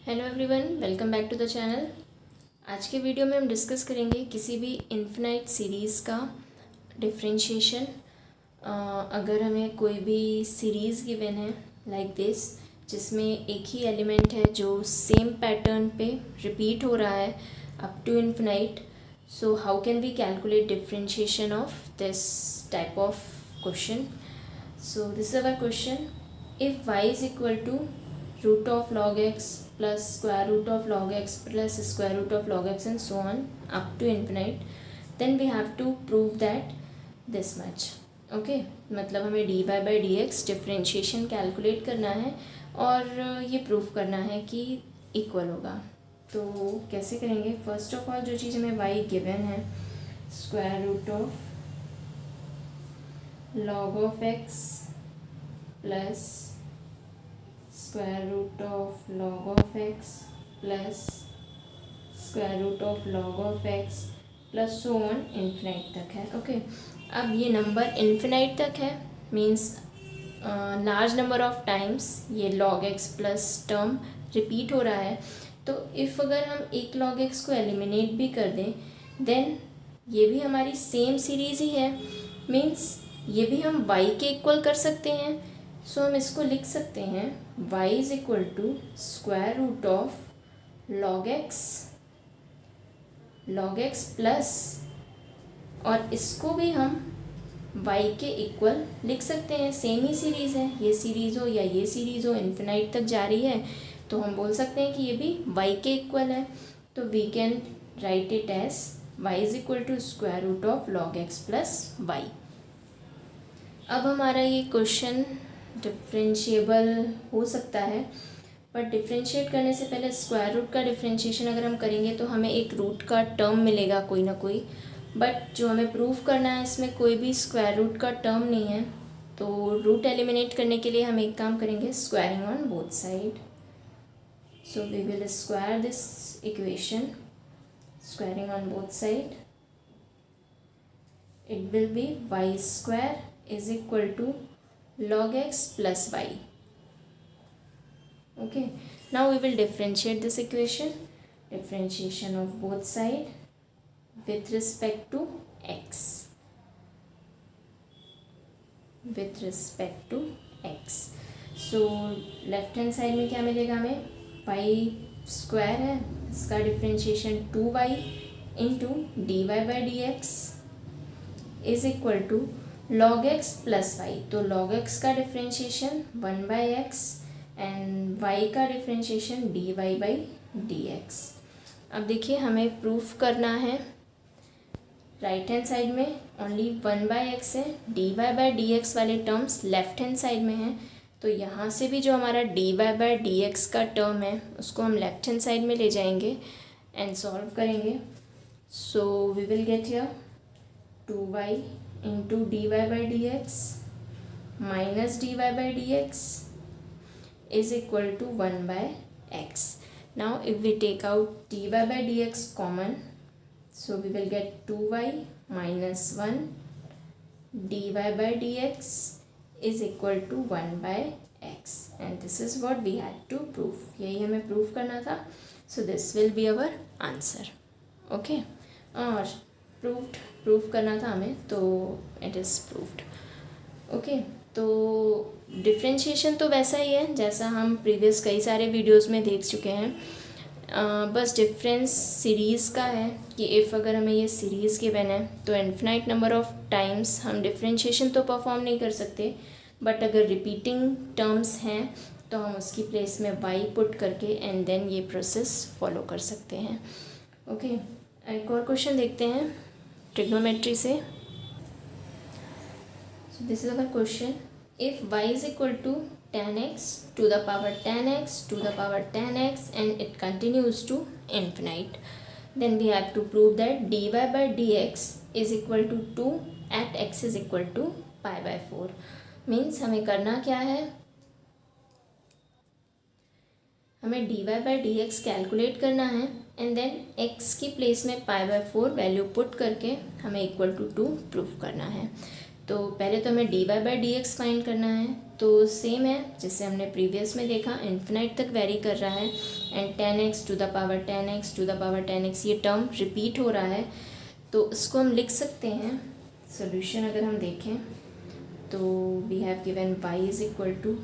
Hello everyone, welcome back to the channel. आज के video में हम डिस्कस करेंगे किसी भी इन्फिनाइट सीरीज़ का डिफरेंशिएशन। अगर हमें कोई भी सीरीज़ गिवन है लाइक दिस, जिसमें एक ही एलिमेंट है जो सेम पैटर्न पे रिपीट हो रहा है up to infinite, so how can we calculate differentiation of this type of question. So this is our question. If y is equal to root of log x plus square root of log x plus square root of log x and so on up to infinite, then we have to prove that this much. Okay मतलब हमें dy by dx differentiation calculate करना है और ये proof करना है कि equal होगा। तो कैसे करेंगे? फर्स्ट ऑफ ऑल जो चीज़ हमें y गिवन है, square root of log of x plus square root of log of x plus square root of log of x plus so on infinite तक है। ओके अब ये नंबर इन्फिनाइट तक है, means large number of times ये log x plus term repeat हो रहा है। तो इफ़ अगर हम एक लॉग एक्स को एलिमिनेट भी कर दें, देन ये भी हमारी सेम सीरीज़ ही है, मीन्स ये भी हम y के इक्वल कर सकते हैं। सो हम इसको लिख सकते हैं y is equal to square root of log x plus, और इसको भी हम y के इक्वल लिख सकते हैं। सेम ही सीरीज़ है, ये सीरीज़ हो या ये सीरीज़ हो इन्फिनाइट तक जा रही है, तो हम बोल सकते हैं कि ये भी y के इक्वल है। तो we can write it as y is equal to square root of log x plus y. अब हमारा ये क्वेश्चन डिफ्रेंशिएबल हो सकता है, बट डिफ्रेंशिएट करने से पहले स्क्वायर रूट का डिफ्रेंशिएशन अगर हम करेंगे तो हमें एक रूट का टर्म मिलेगा कोई ना कोई, बट जो हमें प्रूफ करना है इसमें कोई भी स्क्वायर रूट का टर्म नहीं है। तो रूट एलिमिनेट करने के लिए हम एक काम करेंगे, squaring on both side. So we will square this equation, squaring on both side, it will be y square is equal to log x plus y. Okay, now we will differentiate this equation. Differentiation of both side with respect to x. With respect to x. So left hand side में क्या मिलेगा हमें? y square है, इसका differentiation 2y into d y by d x is equal to log x plus y. तो log x का differentiation 1/x and y का differentiation dy by dx। अब देखिए हमें प्रूफ करना है, राइट हैंड साइड में ओनली 1/x है, dy बाई dx वाले टर्म्स लेफ्ट हैंड साइड में हैं, तो यहाँ से भी जो हमारा dy बाई dx का टर्म है उसको हम लेफ्ट हैंड साइड में ले जाएंगे एंड सॉल्व करेंगे। So we will get here 2y into dy by dx minus dy by dx is equal to 1/x. Now if we take out dy by dx common, so we will get 2y minus 1 dy by dx is equal to 1/x, and this is what we had to prove. यही हमें proof करना था, so this will be our answer. Okay, और proof करना था हमें, तो it is proofed. Okay, तो डिफ्रेंशिएशन तो वैसा ही है जैसा हम प्रीवियस कई सारे वीडियोस में देख चुके हैं, बस डिफरेंस सीरीज़ का है कि इफ़ अगर हमें ये सीरीज़ गिवन है तो इन्फिनाइट नंबर ऑफ टाइम्स हम डिफ्रेंशिएशन तो परफॉर्म नहीं कर सकते, बट अगर रिपीटिंग टर्म्स हैं तो हम उसकी प्लेस में y पुट करके एंड देन ये प्रोसेस फॉलो कर सकते हैं। ओके, एक और क्वेश्चन देखते हैं ट्रिग्नोमेट्री से। So this is our question. If y is equal to tan x to the power tan x to the power tan x and it continues to infinite, then we have to prove that dy by dx is equal to 2 at x is equal to π/4। Means हमें करना क्या है, हमें dy by dx calculate करना है and then x की place में π/4 value put करके हमें इक्वल टू 2 प्रूफ करना है। तो पहले तो हमें dy by d x find करना है। तो सेम है जैसे हमने प्रीवियस में देखा, इन्फिनाइट तक वेरी कर रहा है and 10x to the power 10x to the power 10x ये टर्म रिपीट हो रहा है। तो इसको हम लिख सकते हैं, सोल्यूशन अगर हम देखें तो we have given y is equal to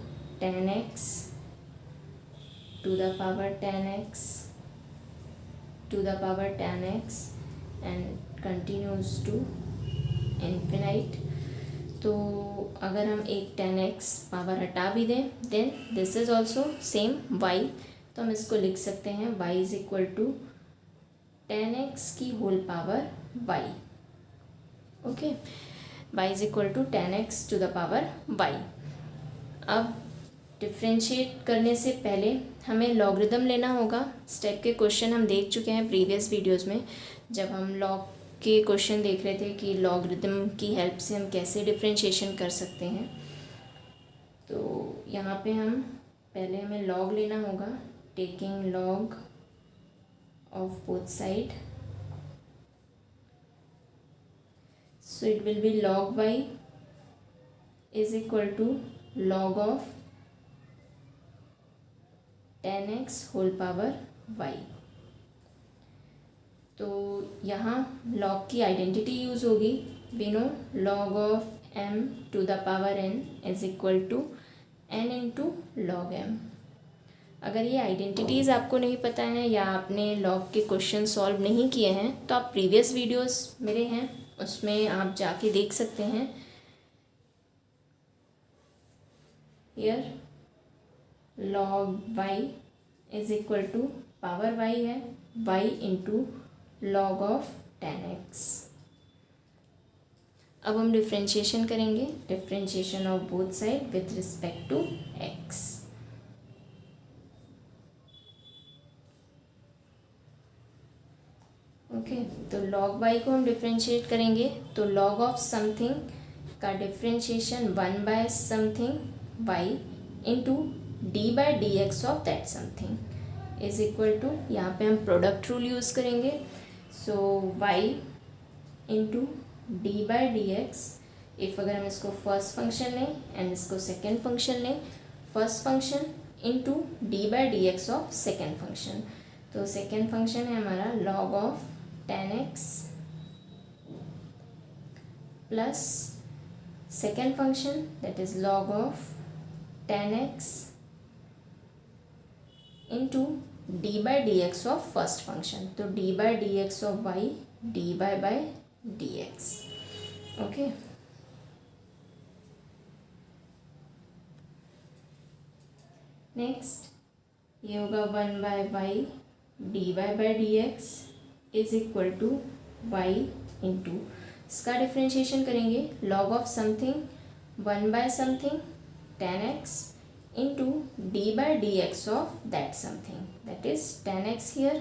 10x to the power 10x to the power 10x and continues to infinite. तो अगर हम एक 10x पावर हटा भी दें then this is also same y, तो हम इसको लिख सकते हैं y is equal to 10x की whole power y। Okay, y is equal to 10x to the power y। अब डिफ्रेंशिएट करने से पहले हमें लॉगरिदम लेना होगा। स्टेप के क्वेश्चन हम देख चुके हैं प्रीवियस वीडियोस में, जब हम लॉग के क्वेश्चन देख रहे थे कि लॉगरिदम की हेल्प से हम कैसे डिफ्रेंशिएशन कर सकते हैं। तो यहाँ पे हम पहले हमें लॉग लेना होगा, taking log of both side, so it will be log y is equal to log of 10x whole power y। तो यहाँ log की आइडेंटिटी यूज़ होगी, we know log of m to the power n is equal to n into log m। अगर ये identities आपको नहीं पता है या आपने log के क्वेश्चन सॉल्व नहीं किए हैं तो आप प्रीवियस वीडियोस मेरे हैं उसमें आप जाके देख सकते हैं। Here log y is equal to power y है y into log of 10x। अब हम डिफ्रेंशिएशन करेंगे, differentiation of both side with respect to x। Okay, तो log y को हम डिफ्रेंशिएट करेंगे तो log ऑफ समथिंग का differentiation 1 by something y into d by d x of that something is equal to, यहाँ पे हम प्रोडक्ट रूल यूज़ करेंगे। So y into d by d x, if अगर हम इसको फर्स्ट फंक्शन लें and इसको सेकेंड फंक्शन लें, first function into d by d x of second function. तो सेकेंड फंक्शन है हमारा log of 10x plus second function that is log of 10x into d by d x of first function. तो d by d x of y d by d x. Okay, next ये होगा 1 by y d by d x is equal to y into, इसका differentiation करेंगे log of something 1 by something 10x into d by d x of that something that is 10x here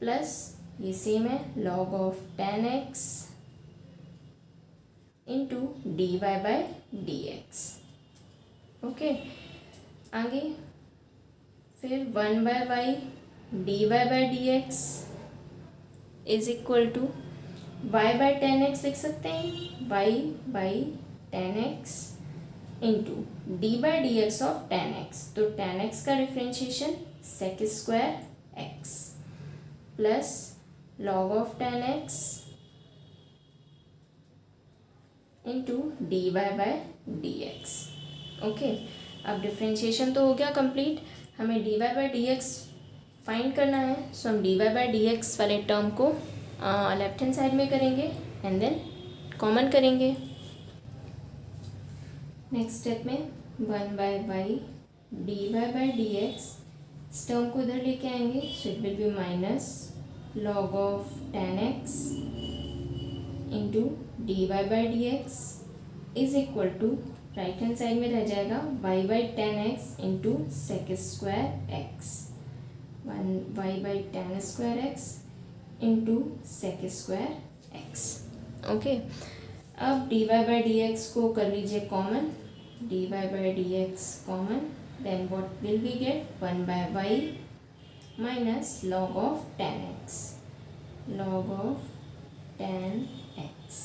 plus ये same है log of 10x into d by d x. Okay, आगे फिर 1 by y d by d x is equal to y by 10x लिख सकते हैं, y by 10x into d by d x of 10x। तो 10x का differentiation sec square x plus log of 10x into d by d x. Okay, अब differentiation तो हो गया complete, हमें d by d x find करना है। सो हम डी बाई डी एक्स वाले टर्म को लेफ्ट हैंड साइड में करेंगे एंड देन कॉमन करेंगे। नेक्स्ट स्टेप में 1 by y d by d x, इस टर्म को इधर लेके आएंगे, so it will be minus log of 10x into d by d x is equal to, right hand side में रह जाएगा y by 10x into sec square x, 1 y by 10 square x into sec square x. Okay, अब d by d x को कर लीजिए common, d by d x common, then what will we get 1 by y minus log of 10x, log of 10x।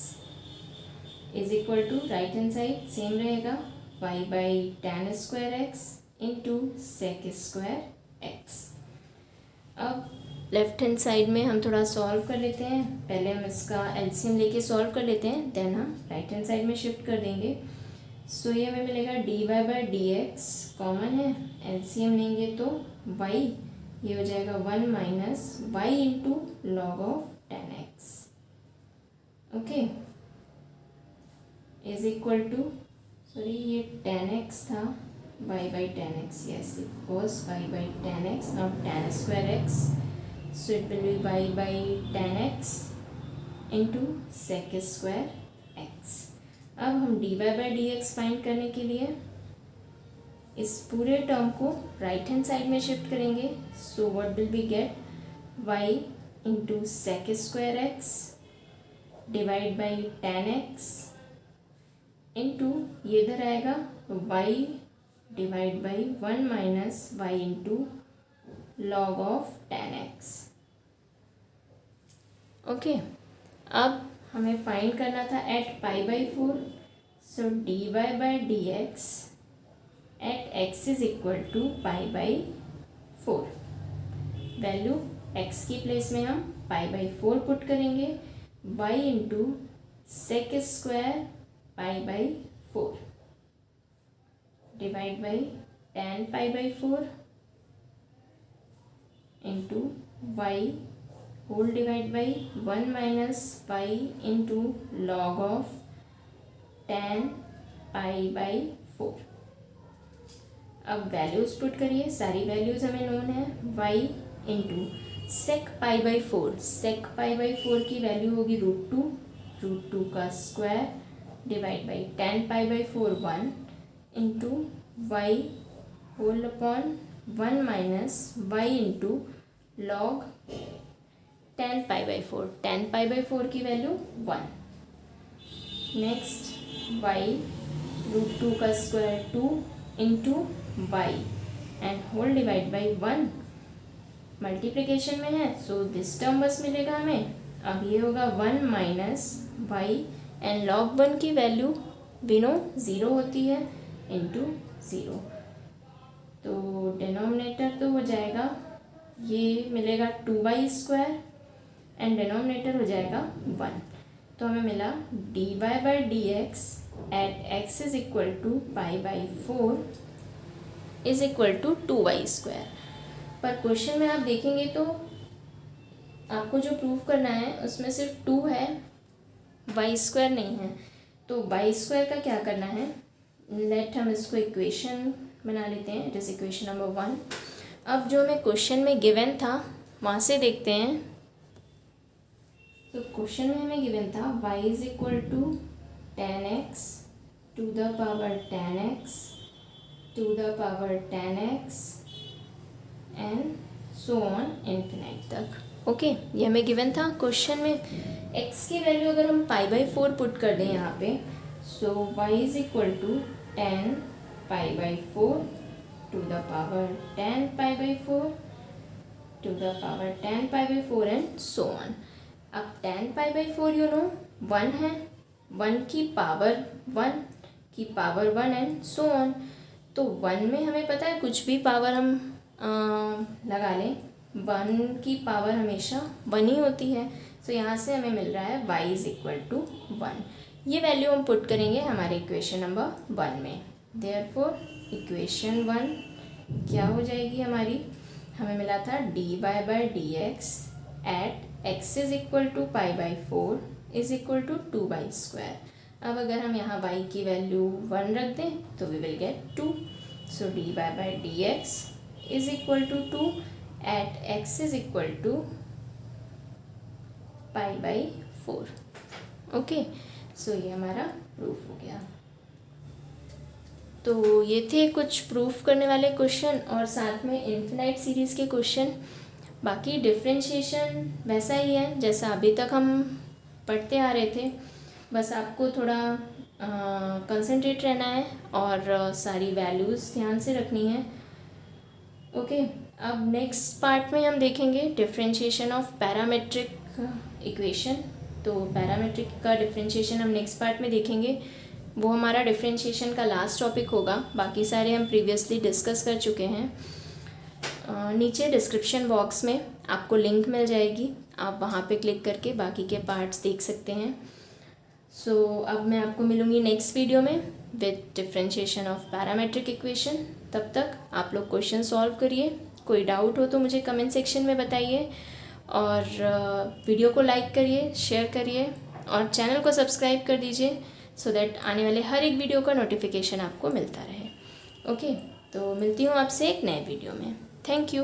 Is equal to right hand side same रहेगा y by tan square x into sec square x. अब left hand side में हम थोड़ा solve कर लेते हैं। पहले हम इसका एलसीएम लेके सॉल्व कर लेते हैं, देन हम राइट हैंड साइड में शिफ्ट कर देंगे। सो ये हमें मिलेगा dy by d x common है, एलसीएम लेंगे तो y ये हो जाएगा 1 minus y into log of ten x. Okay, is equal to, sorry ये टेन एक्स था, y by ten x, yes it was y by ten x, not ten square x, so it will be y by ten x into sec square x. अब हम dy by d x find करने के लिए इस पूरे term को right hand side में shift करेंगे। So what will be get, y into sec square x divide by ten x into ये इधर आएगा y divide by 1 minus y into log of ten x. Okay, अब हमें find करना था at pi by four. So d y by d x at x is equal to pi by four. Value x की place में हम pi by four put करेंगे, y into sec square pi by four divide by ten pi by four into y whole divide by 1 minus pi into log of ten pi by four. अब values put करिए, सारी values हमें known है। y into sec pi by four, sec pi by four की value होगी root two का square divide by ten pi by four 1 into y whole upon 1 minus y into log ten pi by four, ten pi by four की value 1। Next y root two का square 2 into y and whole divide by 1, multiplication में है so this term बस मिलेगा हमें। अब ये होगा 1 माइनस वाई एंड लॉग 1 की वैल्यू बिनो ज़ीरो होती है इंटू ज़ीरो, तो डिनोमिनेटर तो हो जाएगा, ये मिलेगा 2y स्क्वायर एंड डिनोमिनेटर हो जाएगा 1। तो हमें मिला dy by d x at x is equal to pi by four is equal to 2y square. पर क्वेश्चन में आप देखेंगे तो आपको जो प्रूफ करना है उसमें सिर्फ 2 है, y स्क्वायर नहीं है। तो y स्क्वायर का क्या करना है, लेट हम इसको इक्वेशन बना लेते हैं, इट इज़ इक्वेशन नंबर 1। अब जो हमें क्वेश्चन में गिवन था वहाँ से देखते हैं। तो क्वेश्चन में हमें गिवन था y is equal to ten x to the power ten x to the power ten x and so on infinite तक। ओके, ये हमें गिवन था क्वेश्चन में। x की वैल्यू अगर हम पाई बाई फोर पुट कर दें यहाँ पे, so y is equal to ten pi by four to the power ten pi by four to the power ten pi by four and so on. अब ten pi by four you know 1 है, 1 की power 1 and so on. तो 1 में हमें पता है कुछ भी पावर हम लगा लें, 1 की पावर हमेशा 1 ही होती है। सो यहाँ से हमें मिल रहा है y इज इक्वल टू 1। ये वैल्यू हम पुट करेंगे हमारे इक्वेशन नंबर 1 में। देयरफॉर इक्वेशन 1 क्या हो जाएगी हमारी, हमें मिला था dy by d x at x is equal to pi by four is equal to 2y square. अब अगर हम यहाँ y की वैल्यू 1 रख दें तो we will get 2। So dy by d x is equal to 2 at x is equal to pi by four. Okay, so ये हमारा प्रूफ हो गया। तो ये थे कुछ प्रूफ करने वाले क्वेश्चन और साथ में इन्फिनाइट सीरीज़ के क्वेश्चन। बाकी डिफ्रेंशिएशन वैसा ही है जैसा अभी तक हम पढ़ते आ रहे थे, बस आपको थोड़ा कंसंट्रेट रहना है और सारी वैल्यूज़ ध्यान से रखनी है। ओके, अब नेक्स्ट पार्ट में हम देखेंगे डिफ्रेंशिएशन ऑफ पैरामेट्रिक इक्वेशन। तो पैरामेट्रिक का डिफरेंशिएशन हम नेक्स्ट पार्ट में देखेंगे, वो हमारा डिफरेंशिएशन का लास्ट टॉपिक होगा। बाकी सारे हम प्रीवियसली डिस्कस कर चुके हैं। नीचे डिस्क्रिप्शन बॉक्स में आपको लिंक मिल जाएगी, आप वहाँ पे क्लिक करके बाकी के पार्ट्स देख सकते हैं। सो अब मैं आपको मिलूँगी नेक्स्ट वीडियो में with differentiation of parametric equation. तब तक आप लोग क्वेश्चन सॉल्व करिए, कोई डाउट हो तो मुझे कमेंट सेक्शन में बताइए, और वीडियो को लाइक करिए, शेयर करिए और चैनल को सब्सक्राइब कर दीजिए, सो दैट आने वाले हर एक वीडियो का नोटिफिकेशन आपको मिलता रहे। ओके, तो मिलती हूँ आपसे एक नए वीडियो में। Thank you.